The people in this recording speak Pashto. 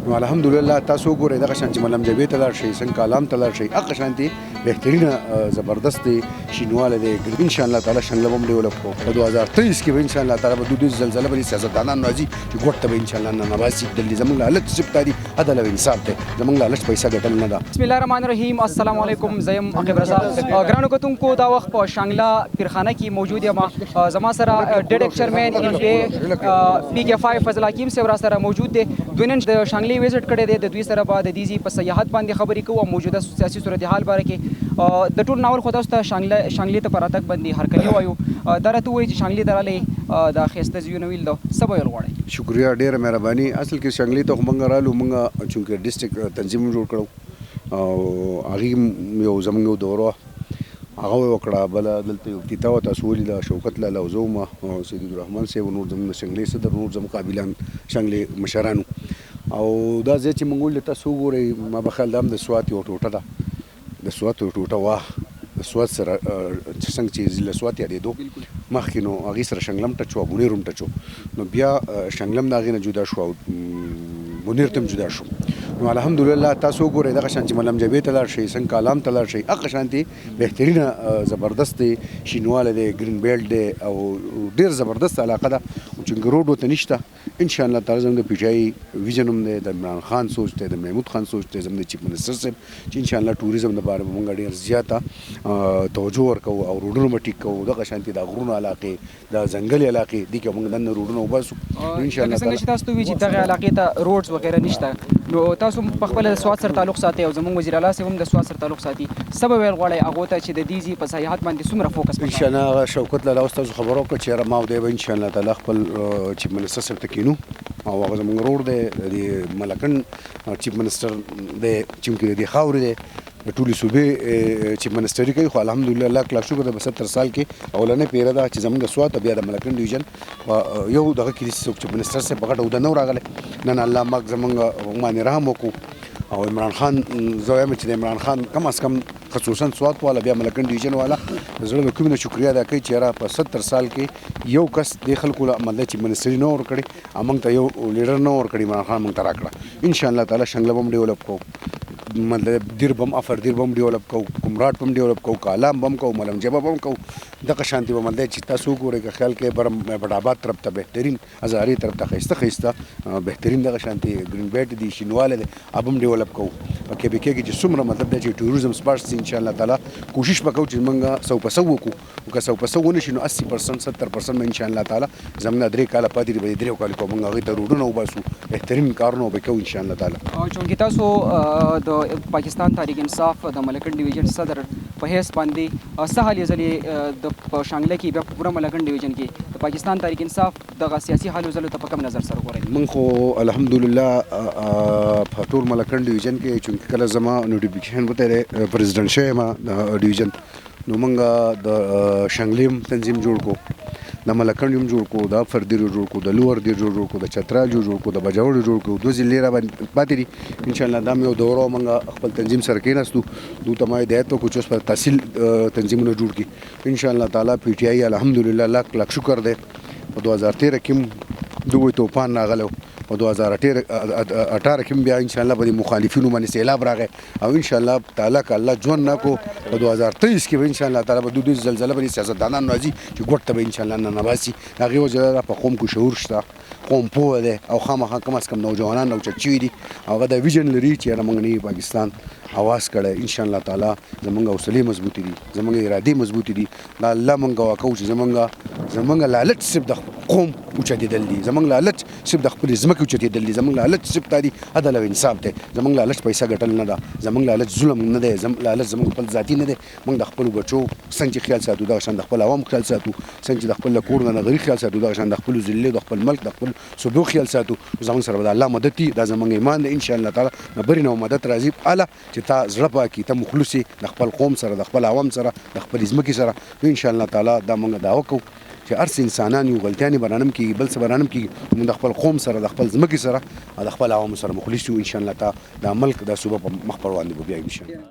نو الحمدلله تاسو ګورئ دغه شان چې ملم جبې ته لاړ شئ څنګه کالام ته لاړ شئ هغه شانتې بهترینه زبردست شینواله دی ان شاء الله تعالی شنګله هم ډیولپ کوو په 2023 کې به ان شاء الله تعالی به دودیز زلزله به سیاستدانان راځي چې ګوټ ته به ان شاء الله نه نواسي دلی زمونږ حالت سپتا دي عدل او انصاف دی زمونږ حالت پیسې ګټل نه ده. بسم الله الرحمن الرحیم. السلام علیکم. زیم عقیب رضا. ګرانو کتونکو دا وخت په شانګله پیرخانه کې موجود یم. زما سره ډیډک چیرمن پی کے 5 فضل حکیم صاحب را سره موجود دی. دوی نن د شانګلې وزټ کړی دی. د دوی سره به د دیزي په سیاحت باندې خبرې کوو او موجوده سیاسي صورتحال باره کې د ټول ناول خو تاسو ته شانګلې ته په راتګ باندې هرکلی وایو. دا راته ووایي چې شانګلې ته راغلی دا ښایسته ځایونه ویل ده څه به ویل غواړئ؟ شکریه ډېره مهرباني. اصل کې شانګلې ته خو موږ رالو موږ چونکې ډسټرکټ تنظیم جوړ کړو او هغې یو زموږ یو دوره هغه وکړه. بله دلته یو افتتاح وه تاسو ولیده شوکت لاله او زه وم او سید الرحمن صاحب نور زموږ د شانګلې صدر نور زموږ قابلان شانګلې مشرانو او دا ځای چې موږ ولید تاسو وګورئ ما به خیال دا هم د سوات یو ټوټه ده. د سوات یو ټوټه وه د سوات سره څنګه چې له سوات یادېدو مخکې نو هغې سره شنګلم ټچ و او بونیر هم ټچ و نو بیا شنګلم د هغې نه جدا شو او بونیر ته هم جدا شو. نو الحمدلله تاسو وګورئ دغه شان چې ملم جبې ته لاړ شئ څنګه کالام ته لاړ شئ هغه شانتې بهترینه زبردست دی شینواله دی ګرین بیلټ دی او ډېر زبردست علاقه ده چونکې روډ ورته نشته. ان شاء الله تعالی زموږ د پی ټی آی ویژن هم دی د عمران خان سوچ دی د محمود خان سوچ دی زموږ د چیف منسټر صاحب چې ان شاء الله ټوریزم دپاره به موږ ډېر زیاته توجه ورکوو او روډونه به ټیک کوو. دغه شانتې د غرونو علاقې د ځنګلي علاقې دې کې موږ دننه روډونه وباسو ان شاء الله. څنګه چې تاسو ته وایي چې دغه علاقې ته روډز وغیره نشته نو تاسو په خپله د سوات سره تعلق ساتئ او زموږ وزیر اعلی صاحب هم د سوات سره تعلق ساتي څه به ویل غواړئ هغو ته چې د دې ځای په سیاحت باندې څومره فوکس ان شاء الله شوکت لاله اوس تاسو خبر وکړه چې یاره ما او دی به ان شاء الله تعالی خپل چیف منسټر صاحب ته کینو او هغه زموږ روډ دی د ملکنډ چیف منسټر دی چونکې د دې خاورې دی د ټولې صوبې چیف منسټري کوي خو الحمدلله الله کلاک شکر ده په 70 سال کې اولنۍ پیره ده چې زموږ د سوات بیا د ملکنډ ډویژن په یو دغه کې څوک چیف منسټر صاحب په ګټه عهده نه راغلی. نن الله ماک زموږ باندې رحم وکړو او عمران خان زه وایم چې د عمران خان کم از کم خصوصا سوات والا بیا ملکنډ ډویژن والا د زړه له کومې نه شکریه ادا کوي چې یاره په 70 سال کې یو کس د خلکو له مطلب چې منسټري نه ورکړي موږ ته یو لیډر نه ورکړي عمران خان موږ ته راکړه. ان شاء الله تعالی شنګله به هم ډیولپ کوو مطلب دیر بم افر دیر بم ډیولپ کوو کمراټ بم ډیولپ کوو کالام بم کوو ملم جبه بم کوو دغه شانتې به مطلب چې تاسو وګورئ که خیال کوئ برم بټاباد طرف ته بهترین ازاري طرف ته ښایسته بهترین دغه شانتې ګرین بیلټ دی شینواله دی اب هم ډیولپ کوو. کې به کېږي چې څومره مطلب دی چې ټوریزم سپاټس ان شاء الله تعالی کوشش به کوو چې موږ 100% وکړو او که 100% ونه شي نو 80% 70% ان شاء الله تعالی زموږ 3 کاله پاتې دي به 3 کال کوو موږ هغې ته روډونه وباسو بهترین کارونه به کوو ان شاء الله تعالی. چونکې تاسو د پاکستان تحریک انصاف د ملکنډ ډویژن صدر په حیث باندې څه حالې ځلې د په شانګله کې بیا په پوره ملکنډ ډویژن کې د پاکستان تحریک انصاف دغه سیاسي حالو ځلو ته په کوم نظر سره ګورئ؟ موږ خو الحمدلله په ټول ملکنډ ډویژن کې چونکې کله زما نوټیفیکیشن وته دی پرزیډنټ شوی یم د ډویژن نو موږ د شانګلې تنظیم جوړ کړو د ملکنډ هم جوړ کړو د افر دیر جوړ کړو د لوور دیر جوړ کړو د چترال جوړ کړو د بجاوړ جوړ کړو 2 ضلع را باندې پاتې دي ان شاء الله دا یو دوره موږ خپل تنظیم سره کېناستو دوی ته ما هدایت وکړو چې اوس په تحصیل تنظیمونه جوړ کړي ان شاء الله تعالی پی ټی آی الحمدلله لاک شکر دی په 2013 کې دوی توفان راغلی په 2018 کې بیا ان شاء الله به مخالفینو باندې سیلاب راغی او ان شاء الله تعالی که الله ژوند نکو په 2023 کې به ان شاء الله تعالی به دوی زلزله باندې سیاستدانان راځي چې ګوټ ته به ان شاء الله نه نباسي هغې وجه په قوم کې شعور شته قوم پوه دی او خامخا کم از کم نوجوانان اوچت شوي دي هغه د ویژن لري چې یاره موږ نه پاکستان آواز کړی ان شاء الله تعالی زموږ حوصلې مضبوطې دي زموږ ارادې مضبوطې دي دا الله موږ ګواه کوو چې زموږ لالچ صرف د قوم اوچتېدل دي زموږ لالچ صرف د خپلې ځمکې اوچتېدل دي زموږ لالچ صرف دا دي عدل او انصاف دی زموږ لالچ پیسه ګټل نه ده زموږ لالچ ظلم نه دی لالچ زموږ خپل ذاتي نه دی موږ د خپلو بچو څنګه چې خیال ساتو دغه شان د خپل عوام خیال ساتو څنګه چې د خپل کور نه غریب خیال ساتو دغه شان د خپل ضلع د خپل ملک د خپل صوبو خیال ساتو زموږ سره به الله مدد دي دا زموږ ایمان دی ان شاء الله تعالی نه بري نه مدد راځي اعلی چې تا زړه پاکي ته مخلص د خپل قوم سره د خپل عوام سره د خپل ځمکې سره ان شاء الله تعالی دا موږ دعوه کوو چې هر څه انسانان یو غلطیانې به رانم کېږي بل څه به رانم کېږي موږ د خپل قوم سره د خپل ځمکې سره او د خپل عوامو سره مخلص یو ان شاء الله تعالی دا ملک دا صوبه په مخ پر وړاندې به بیایو ان شاء الله.